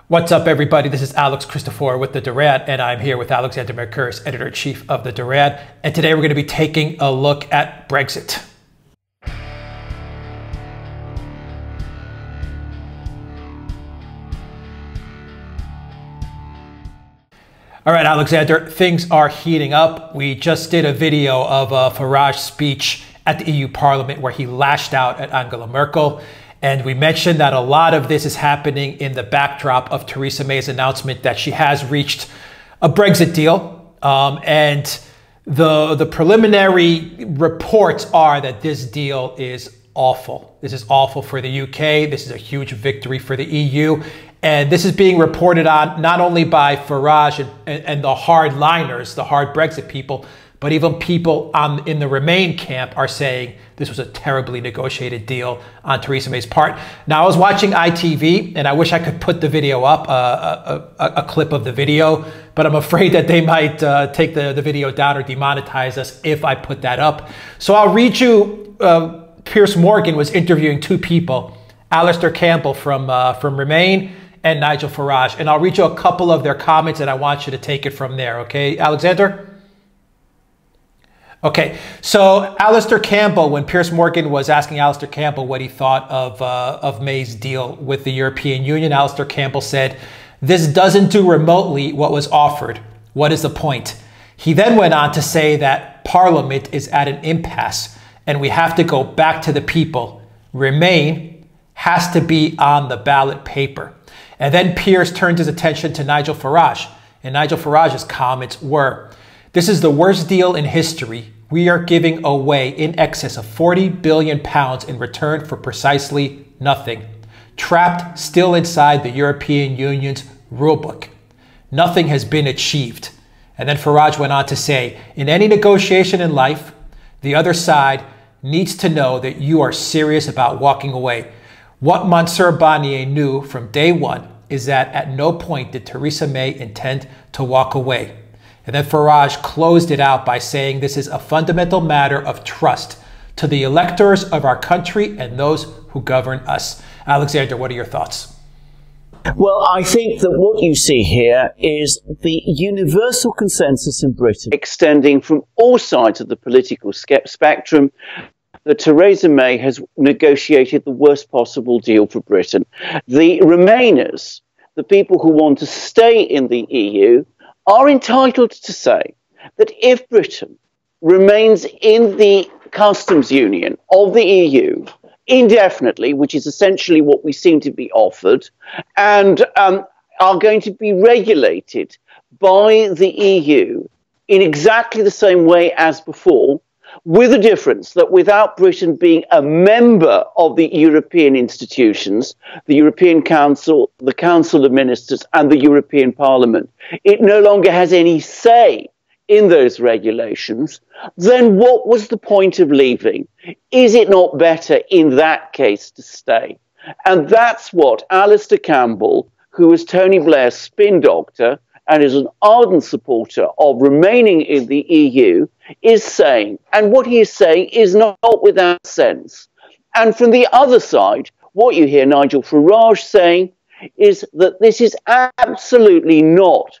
What's up, everybody? This is Alex Christoforou with the Duran, and I'm here with Alexander Mercouris, editor-in-chief of the Duran. And today we're going to be taking a look at Brexit. All right, Alexander, things are heating up. We just did a video of Farage's speech at the EU Parliament where he lashed out at Angela Merkel. And we mentioned that a lot of this is happening in the backdrop of Theresa May's announcement that she has reached a Brexit deal. And the preliminary reports are that this deal is awful. This is awful for the UK. This is a huge victory for the EU. And this is being reported on not only by Farage and the hardliners, the hard Brexit people, but even people in the Remain camp are saying this was a terribly negotiated deal on Theresa May's part. Now, I was watching ITV, and I wish I could put the video up, a clip of the video, but I'm afraid that they might take the video down or demonetize us if I put that up. So I'll read you, Piers Morgan was interviewing two people, Alastair Campbell from Remain and Nigel Farage, and I'll read you a couple of their comments, and I want you to take it from there, okay, Alexander? Okay, so Alastair Campbell, when Piers Morgan was asking Alastair Campbell what he thought of May's deal with the European Union, Alastair Campbell said, "This doesn't do remotely what was offered. What is the point?" He then went on to say that Parliament is at an impasse and we have to go back to the people. Remain has to be on the ballot paper. And then Piers turned his attention to Nigel Farage, and Nigel Farage's comments were, "This is the worst deal in history. We are giving away in excess of £40 billion in return for precisely nothing. Trapped still inside the European Union's rulebook. Nothing has been achieved." And then Farage went on to say, "In any negotiation in life, the other side needs to know that you are serious about walking away. What Monsieur Barnier knew from day one is that at no point did Theresa May intend to walk away." And then Farage closed it out by saying this is a fundamental matter of trust to the electors of our country and those who govern us. Alexander, what are your thoughts? Well, I think that what you see here is the universal consensus in Britain, extending from all sides of the political spectrum, that Theresa May has negotiated the worst possible deal for Britain. The Remainers, the people who want to stay in the EU, are entitled to say that if Britain remains in the customs union of the EU indefinitely, which is essentially what we seem to be offered, and are going to be regulated by the EU in exactly the same way as before, with a difference that without Britain being a member of the European institutions, the European Council, the Council of Ministers and the European Parliament, it no longer has any say in those regulations, then what was the point of leaving? Is it not better in that case to stay? And that's what Alastair Campbell, who is Tony Blair's spin doctor and is an ardent supporter of remaining in the EU, is saying. And what he is saying is not without sense. And from the other side, what you hear Nigel Farage saying is that this is absolutely not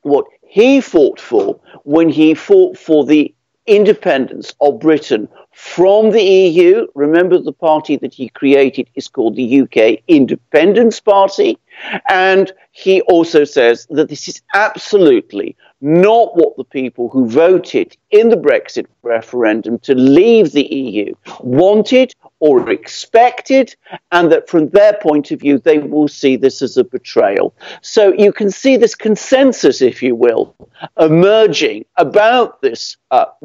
what he fought for when he fought for the independence of Britain from the EU. Remember, the party that he created is called the UK Independence Party. And he also says that this is absolutely not what the people who voted in the Brexit referendum to leave the EU wanted or expected, and that from their point of view, they will see this as a betrayal. So you can see this consensus, if you will, emerging about this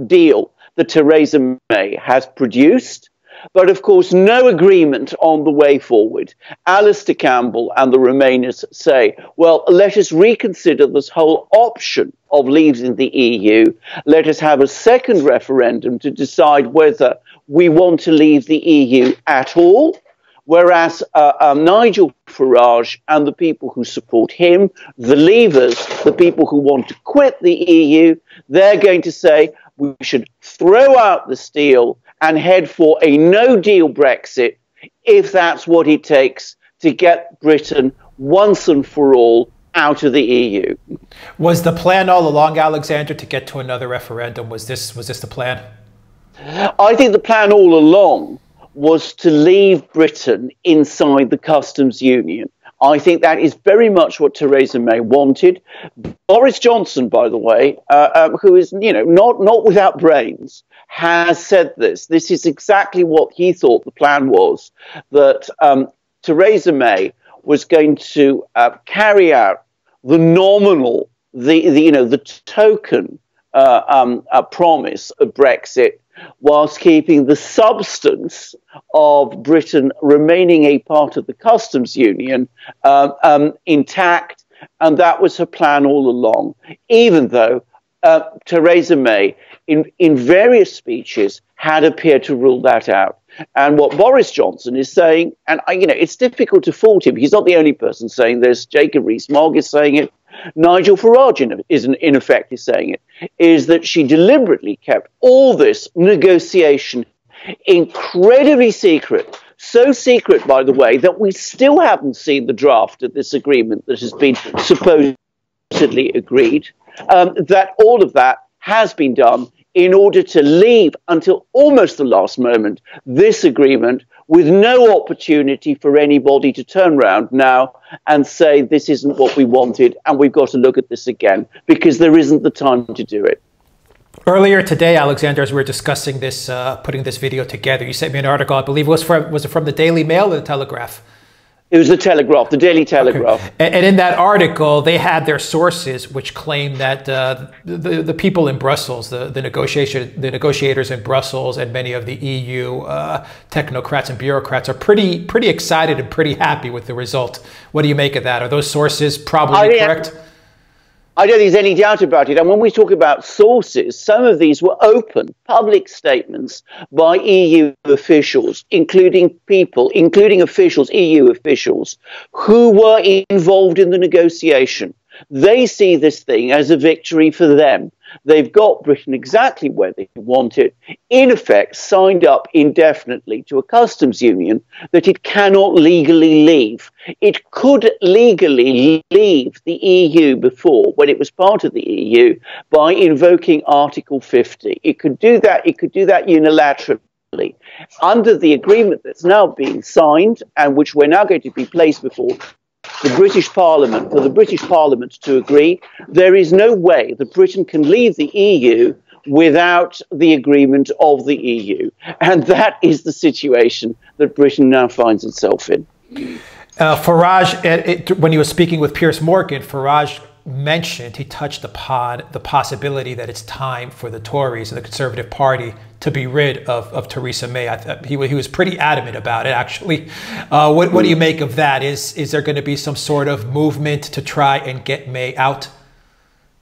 deal that Theresa May has produced. But of course, no agreement on the way forward. Alastair Campbell and the Remainers say, well, let us reconsider this whole option of leaving the EU. Let us have a second referendum to decide whether we want to leave the EU at all. Whereas Nigel Farage and the people who support him, the Leavers, the people who want to quit the EU, they're going to say we should throw out this deal and head for a no-deal Brexit if that's what it takes to get Britain once and for all out of the EU. Was the plan all along, Alexander, to get to another referendum? Was this the plan? I think the plan all along was to leave Britain inside the customs union. I think that is very much what Theresa May wanted. Boris Johnson, by the way, who is, not without brains, has said this. This is exactly what he thought the plan was, that Theresa May was going to carry out the nominal, the token promise of Brexit, whilst keeping the substance of Britain remaining a part of the customs union intact. And that was her plan all along, even though Theresa May, in various speeches, had appeared to rule that out. And what Boris Johnson is saying, and it's difficult to fault him. He's not the only person saying this. Jacob Rees-Mogg is saying it. Nigel Farage, in effect, is saying it, is that she deliberately kept all this negotiation incredibly secret. So secret, by the way, that we still haven't seen the draft of this agreement that has been supposedly agreed, that all of that has been done in order to leave until almost the last moment this agreement with no opportunity for anybody to turn around now and say this isn't what we wanted and we've got to look at this again, because there isn't the time to do it. Earlier today, Alexander, as we were discussing this, putting this video together, you sent me an article, I believe was it from the Daily Mail or the Telegraph? It was the Telegraph, the Daily Telegraph. Okay. And in that article, they had their sources which claim that the people in Brussels, the negotiators in Brussels, and many of the EU technocrats and bureaucrats are pretty excited and pretty happy with the result. What do you make of that? Are those sources probably correct? I don't think there's any doubt about it. And when we talk about sources, some of these were open, public statements by EU officials, including officials, EU officials, who were involved in the negotiation. They see this thing as a victory for them. They've got Britain exactly where they want it, in effect signed up indefinitely to a customs union that it cannot legally leave. It could legally leave the EU before, when it was part of the EU, by invoking Article 50. It could do that. It could do that unilaterally. Under the agreement that's now being signed, and which we're now going to be placed before the British Parliament, for the British Parliament to agree, there is no way that Britain can leave the EU without the agreement of the EU. And that is the situation that Britain now finds itself in. Farage, when he was speaking with Piers Morgan, Farage mentioned, he touched upon the possibility that it's time for the Tories and the Conservative Party to be rid of Theresa May. He was pretty adamant about it, actually. What do you make of that? Is there going to be some sort of movement to try and get May out?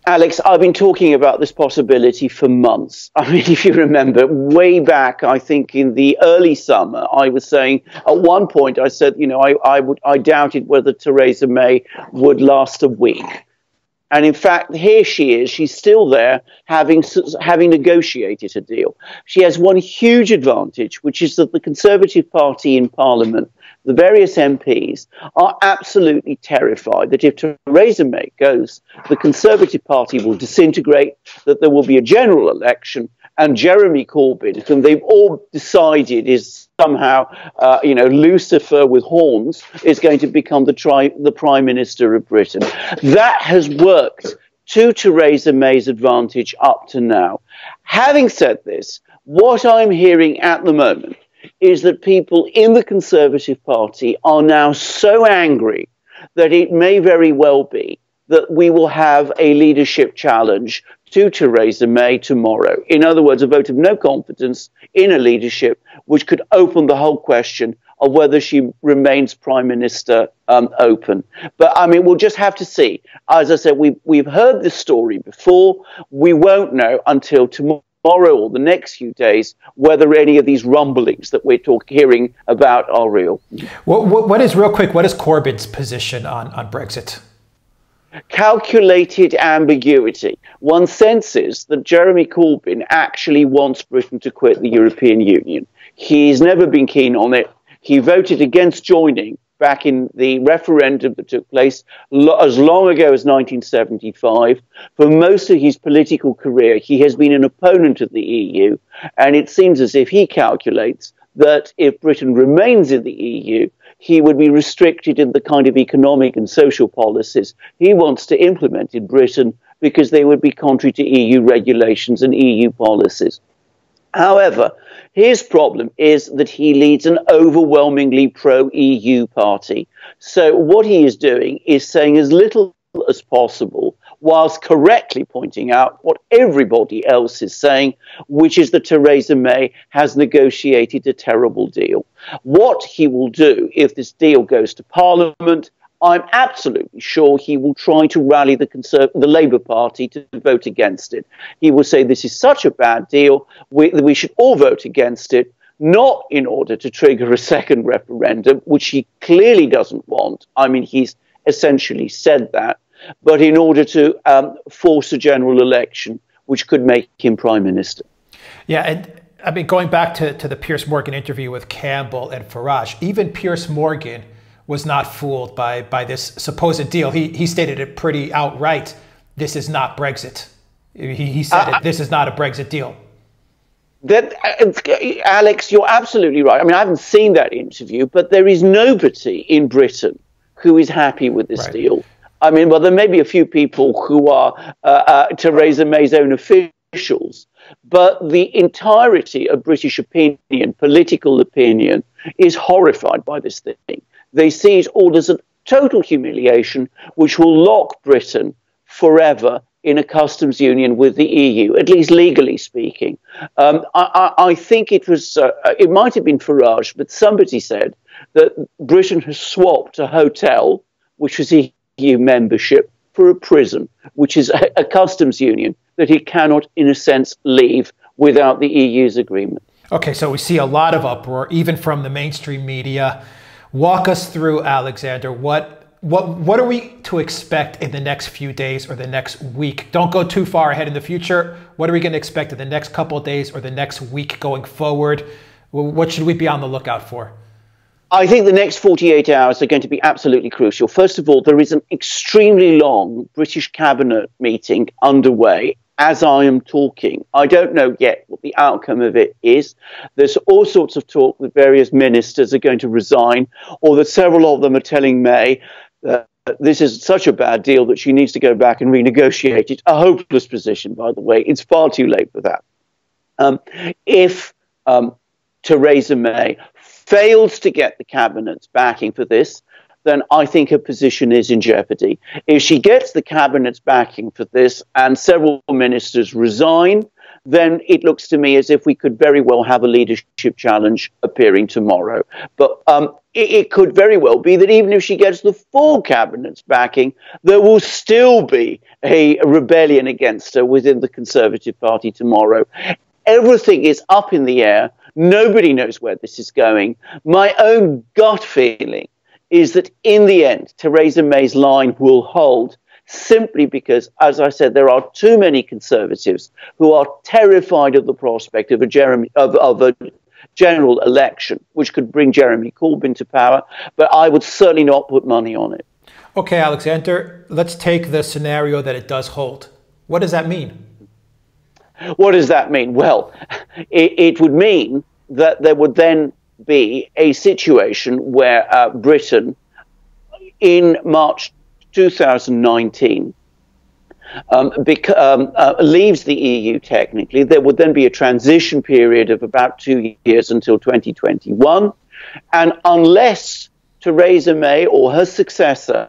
Alex, I've been talking about this possibility for months. I mean, if you remember, way back, I think in the early summer, I was saying, at one point, I said, I doubted whether Theresa May would last a week. And in fact, here she is. She's still there, having negotiated a deal. She has one huge advantage, which is that the Conservative Party in Parliament, the various MPs, are absolutely terrified that if Theresa May goes, the Conservative Party will disintegrate, that there will be a general election, and Jeremy Corbyn, whom they've all decided is somehow, Lucifer with horns, is going to become the Prime Minister of Britain. That has worked to Theresa May's advantage up to now. Having said this, what I'm hearing at the moment is that people in the Conservative Party are now so angry that it may very well be that we will have a leadership challenge to Theresa May tomorrow. In other words, a vote of no confidence in a leadership, which could open the whole question of whether she remains Prime Minister open. But I mean, we'll just have to see. As I said, we've heard this story before. We won't know until tomorrow or the next few days whether any of these rumblings that we're hearing about are real. What is Corbyns' position on Brexit? Calculated ambiguity. One senses that Jeremy Corbyn actually wants Britain to quit the European Union. He's never been keen on it. He voted against joining back in the referendum that took place as long ago as 1975. For most of his political career, he has been an opponent of the EU, and it seems as if he calculates that if Britain remains in the EU, he would be restricted in the kind of economic and social policies he wants to implement in Britain because they would be contrary to EU regulations and EU policies. However, his problem is that he leads an overwhelmingly pro-EU party. So what he is doing is saying as little as possible, whilst correctly pointing out what everybody else is saying, which is that Theresa May has negotiated a terrible deal. What he will do if this deal goes to Parliament, I'm absolutely sure he will try to rally the Labour Party to vote against it. He will say this is such a bad deal, we should all vote against it, not in order to trigger a second referendum, which he clearly doesn't want. I mean, he's essentially said that, but in order to force a general election, which could make him Prime Minister. Yeah, and I mean, going back to the Piers Morgan interview with Campbell and Farage, even Piers Morgan was not fooled by this supposed deal. He stated it pretty outright. This is not Brexit. He said it. This is not a Brexit deal. Alex, you're absolutely right. I mean, I haven't seen that interview, but there is nobody in Britain who is happy with this deal. I mean, well, there may be a few people who are Theresa May's own officials, but the entirety of British opinion, political opinion, is horrified by this thing. They see it all as a total humiliation, which will lock Britain forever in a customs union with the EU, at least legally speaking. I think it was, it might have been Farage, but somebody said that Britain has swapped a hotel, which was EU membership, for a prison, which is a customs union that he cannot, in a sense, leave without the EU's agreement. Okay, so we see a lot of uproar, even from the mainstream media. Walk us through, Alexander, what are we to expect in the next few days or the next week? Don't go too far ahead in the future. What are we going to expect in the next couple of days or the next week going forward? What should we be on the lookout for? I think the next 48 hours are going to be absolutely crucial. First of all, there is an extremely long British cabinet meeting underway as I am talking. I don't know yet what the outcome of it is. There's all sorts of talk that various ministers are going to resign, or that several of them are telling May that this is such a bad deal that she needs to go back and renegotiate it. A hopeless position, by the way. It's far too late for that. If Theresa May fails to get the cabinet's backing for this, then I think her position is in jeopardy. If she gets the cabinet's backing for this and several ministers resign, then it looks to me as if we could very well have a leadership challenge appearing tomorrow. But it could very well be that even if she gets the full cabinet's backing, there will still be a rebellion against her within the Conservative Party tomorrow. Everything is up in the air. Nobody knows where this is going. My own gut feeling is that in the end, Theresa May's line will hold, simply because, as I said, there are too many Conservatives who are terrified of the prospect of a general election, which could bring Jeremy Corbyn to power. But I would certainly not put money on it. Okay, Alexander, let's take the scenario that it does hold. What does that mean? What does that mean? Well, it would mean that there would then be a situation where Britain, in March 2019, leaves the EU technically. There would then be a transition period of about 2 years until 2021. And unless Theresa May or her successor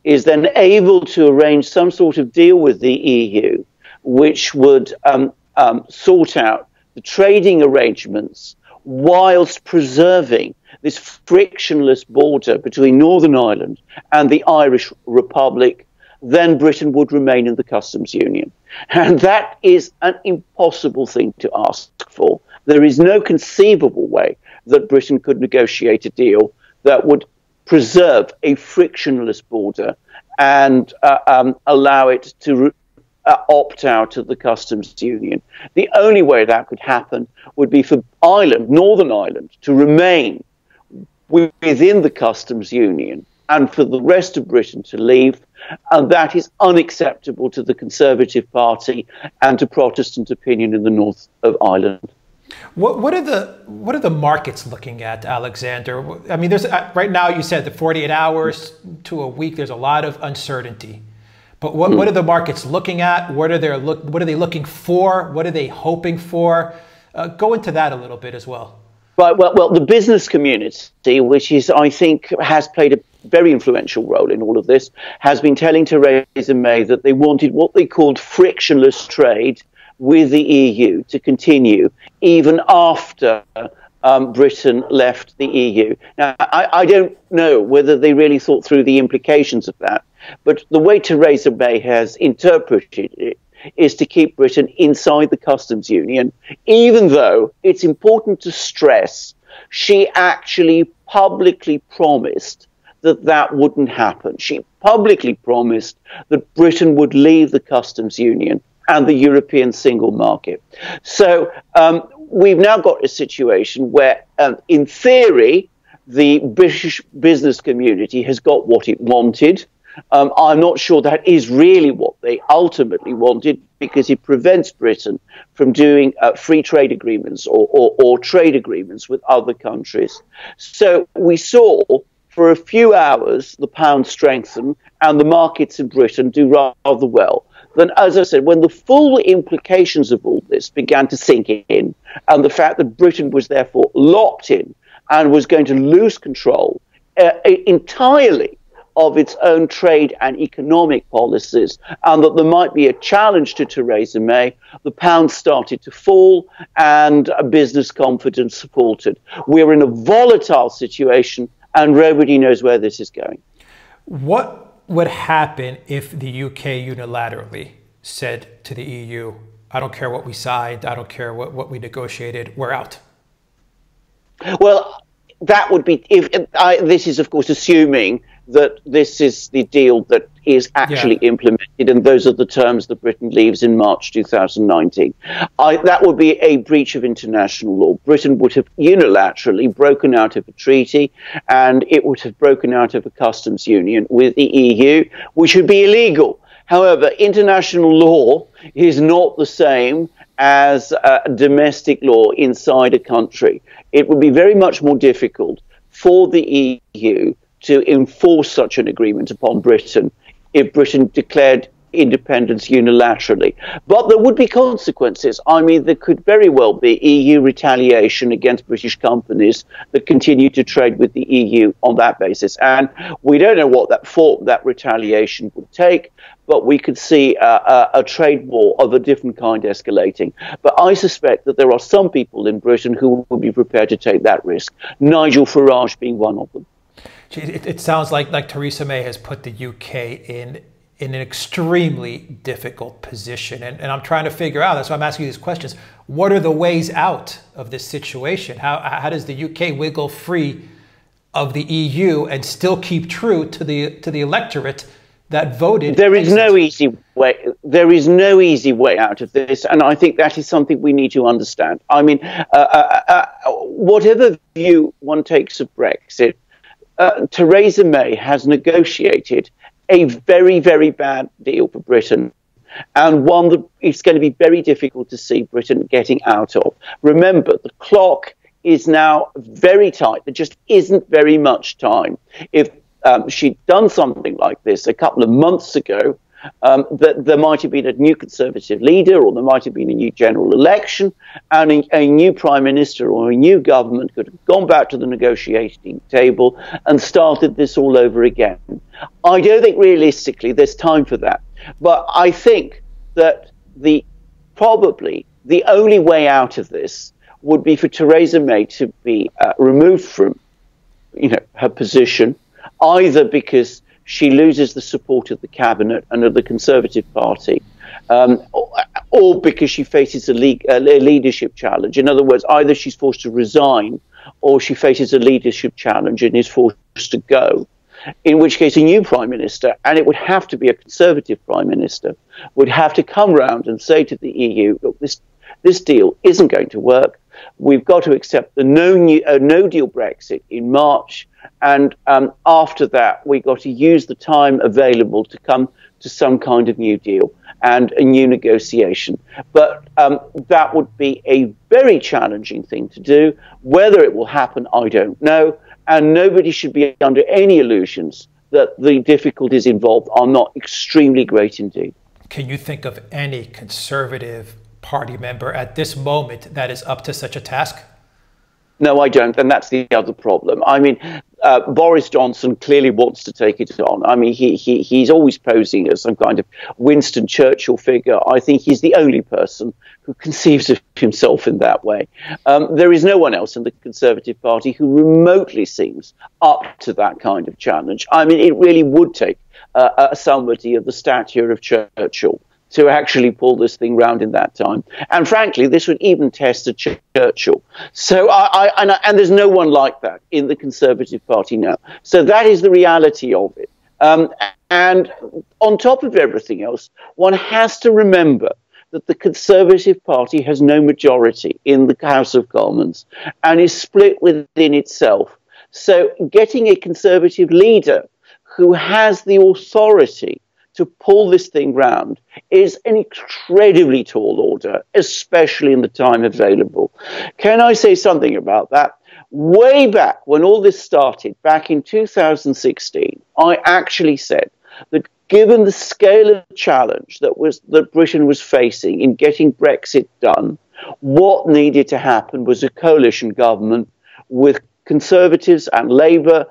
is then able to arrange some sort of deal with the EU, which would sort out the trading arrangements whilst preserving this frictionless border between Northern Ireland and the Irish Republic, then Britain would remain in the customs union. And that is an impossible thing to ask for. There is no conceivable way that Britain could negotiate a deal that would preserve a frictionless border and allow it to opt out of the customs union. The only way that could happen would be for Ireland, Northern Ireland, to remain within the customs union and for the rest of Britain to leave, and that is unacceptable to the Conservative Party and to Protestant opinion in the north of Ireland. What are the markets looking at, Alexander? I mean, there's right now, you said the 48 hours to a week. There's a lot of uncertainty, but what are the markets looking at? What are they looking for? What are they hoping for? Go into that a little bit as well. Right. Well, the business community, which is, I think, has played a very influential role in all of this, has been telling Theresa May that they wanted what they called frictionless trade with the EU to continue even after Britain left the EU. Now, I don't know whether they really thought through the implications of that, but the way Theresa May has interpreted it is to keep Britain inside the customs union, even though it's important to stress she actually publicly promised that that wouldn't happen. She publicly promised that Britain would leave the customs union and the European single market. So we've now got a situation where, in theory, the British business community has got what it wanted. I'm not sure that is really what they ultimately wanted, because it prevents Britain from doing free trade agreements or trade agreements with other countries. So we saw for a few hours the pound strengthen and the markets in Britain do rather well. Then, as I said, when the full implications of all this began to sink in, and the fact that Britain was therefore locked in and was going to lose control entirely of its own trade and economic policies, and that there might be a challenge to Theresa May, the pound started to fall and business confidence faltered. We're in a volatile situation, and nobody knows where this is going. What would happen if the UK unilaterally said to the EU, I don't care what we signed, I don't care what we negotiated, we're out? Well, that would be, this is of course assuming that this is the deal that is actually implemented, and those are the terms that Britain leaves in March 2019. That would be a breach of international law. Britain would have unilaterally broken out of a treaty, and it would have broken out of a customs union with the EU, which would be illegal. However, international law is not the same as domestic law inside a country. It would be very much more difficult for the EU to enforce such an agreement upon Britain if Britain declared independence unilaterally. But there would be consequences. I mean, there could very well be EU retaliation against British companies that continue to trade with the EU on that basis. And we don't know what that form that retaliation would take, but we could see a trade war of a different kind escalating. But I suspect that there are some people in Britain who will be prepared to take that risk, Nigel Farage being one of them. It sounds like Theresa May has put the UK in an extremely difficult position. And I'm trying to figure out, that's why I'm asking you these questions, what are the ways out of this situation? How does the UK wiggle free of the EU and still keep true to the electorate that voted? There is no easy way. There is no easy way out of this, and I think that is something we need to understand. I mean, whatever view one takes of Brexit, Theresa May has negotiated a very, very bad deal for Britain, and one that it's going to be very difficult to see Britain getting out of. Remember, the clock is now very tight. There just isn't very much time. If she'd done something like this a couple of months ago, that there might have been a new Conservative leader, or there might have been a new general election, and a new Prime Minister or a new government could have gone back to the negotiating table and started this all over again. I don't think realistically there's time for that. But I think that probably the only way out of this would be for Theresa May to be removed from, her position, either because she loses the support of the cabinet and of the Conservative Party, or because she faces a leadership challenge. In other words, either she's forced to resign or she faces a leadership challenge and is forced to go, in which case a new Prime Minister, and it would have to be a Conservative Prime Minister, would have to come round and say to the EU, look, this deal isn't going to work. we've got to accept the no deal Brexit in March. And after that, we've got to use the time available to come to some kind of new deal and a new negotiation. But that would be a very challenging thing to do. Whether it will happen, I don't know. And nobody should be under any illusions that the difficulties involved are not extremely great indeed. Can you think of any Conservative Party member at this moment that is up to such a task? No, I don't. And that's the other problem. I mean, Boris Johnson clearly wants to take it on. I mean, he's always posing as some kind of Winston Churchill figure. I think he's the only person who conceives of himself in that way. There is no one else in the Conservative Party who remotely seems up to that kind of challenge. I mean, it really would take somebody of the stature of Churchill to actually pull this thing round in that time. And frankly, this would even test a Churchill. So and there's no one like that in the Conservative Party now. So that is the reality of it. And on top of everything else, one has to remember that the Conservative Party has no majority in the House of Commons and is split within itself. So getting a Conservative leader who has the authority to pull this thing round is an incredibly tall order, especially in the time available. Can I say something about that? Way back when all this started, back in 2016, I actually said that given the scale of the challenge that Britain was facing in getting Brexit done, what needed to happen was a coalition government with Conservatives and Labour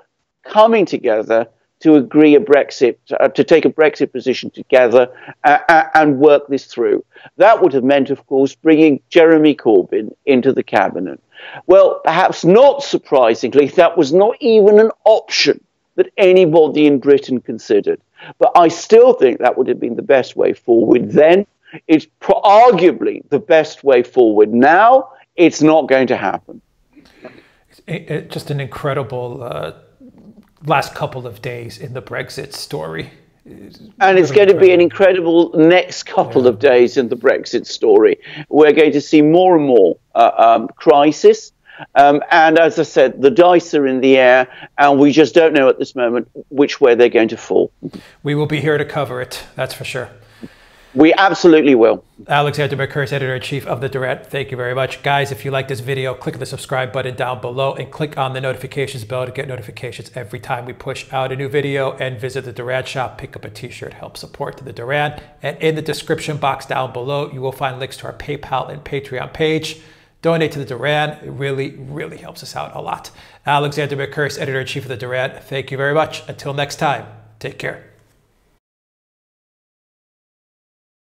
coming together to agree a Brexit, to take a Brexit position together and work this through. That would have meant, of course, bringing Jeremy Corbyn into the cabinet. Well, perhaps not surprisingly, that was not even an option that anybody in Britain considered. But I still think that would have been the best way forward then. It's arguably the best way forward now. It's not going to happen. It's just an incredible last couple of days in the Brexit story. And it's going to be an incredible next couple of days in the Brexit story. We're going to see more and more crisis. And as I said, the dice are in the air, and we just don't know at this moment which way they're going to fall. We will be here to cover it, that's for sure. We absolutely will. Alexander Mercouris, Editor-in-Chief of the Duran. Thank you very much. Guys, if you like this video, click the subscribe button down below and click on the notifications bell to get notifications every time we push out a new video, and visit the Duran shop, pick up a t-shirt, help support the Duran. And in the description box down below, you will find links to our PayPal and Patreon page. Donate to the Duran. It really, really helps us out a lot. Alexander Mercouris, Editor-in-Chief of the Duran. Thank you very much. Until next time, take care.